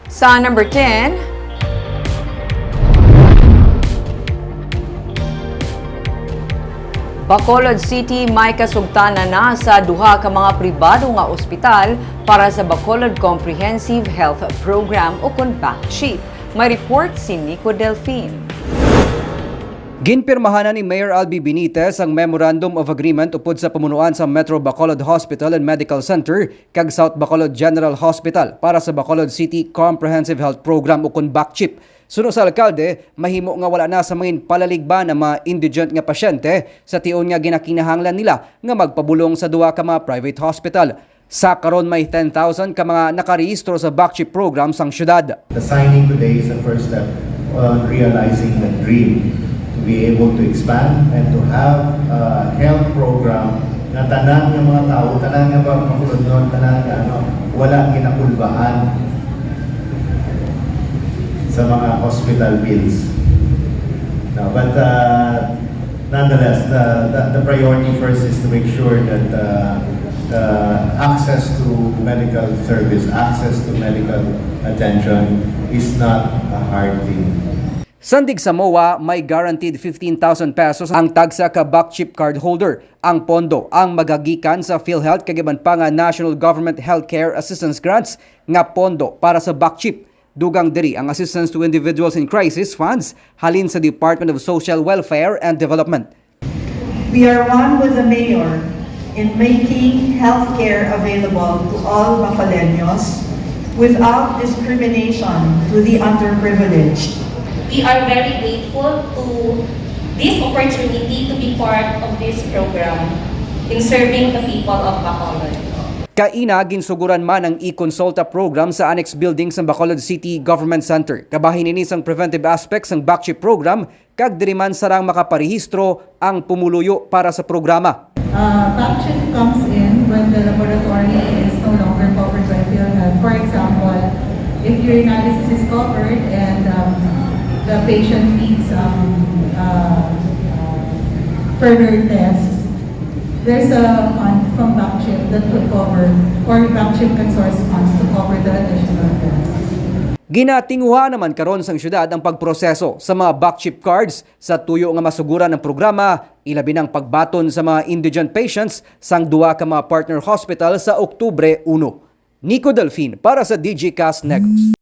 Sa number 10, Bacolod City may kasugtanan na sa duha ka mga pribado nga ospital para sa Bacolod Comprehensive Health Program o kun BcCHP. May report si Nico Delfin. Ginpirmahan ni Mayor Albi Benitez ang Memorandum of Agreement upod sa pamunuan sa Metro Bacolod Hospital and Medical Center kag South Bacolod General Hospital para sa Bacolod City Comprehensive Health Program o kun BcCHP. Suno sa alkalde, mahimo nga wala na sa mga palaligba na mga indigent nga pasyente sa tion nga ginakinahanglan nila nga magpabulong sa duha ka mga private hospital. Sa karon may 10,000 ka mga nakarehistro sa BcCHP program sang syudad. The signing today is the first step on realizing the dream to be able to expand and to have a health program na tanan ng mga tao, tanan nga ba makulod nun, tanan nga wala ginakulbaan sa mga hospital bills. No, but nonetheless, the priority first is to make sure that access to medical service, access to medical attention is not a hard thing. Sandig sa MOA, may guaranteed 15,000 pesos ang tagsa ka BcCHP cardholder. Ang pondo ang magagikan sa PhilHealth kagiban pa nga National Government Healthcare Assistance Grants nga pondo para sa BcCHP. Dugang diri ang assistance to individuals in crisis funds halin sa Department of Social Welfare and Development. We are one with the Mayor in making healthcare available to all Bacoleños without discrimination to the underprivileged. We are very grateful to this opportunity to be part of this program in serving the people of Bacolod. Kaina, ginsuguran man ang e-consulta program sa annex building sa Bacolod City Government Center. Kabahin ini sang preventive aspects ng BcCHP program, kag diri man sarang makaparehistro ang pumuluyo para sa programa. BcCHP comes in when the laboratory is no longer covered by PhilHealth. For example, if your analysis is covered and the patient needs further tests, there's a fund from BcCHP that could cover, or BcCHP can source funds to cover the additional tests. Ginatinguha naman karon sang syudad ang pagproseso sa mga BcCHP cards sa tuyo nga masuguran ng programa, ilabi ng pagbaton sa mga indigent patients sang duha ka mga partner hospital sa Oktubre 1. Nico Delfin para sa BcCHP Negros.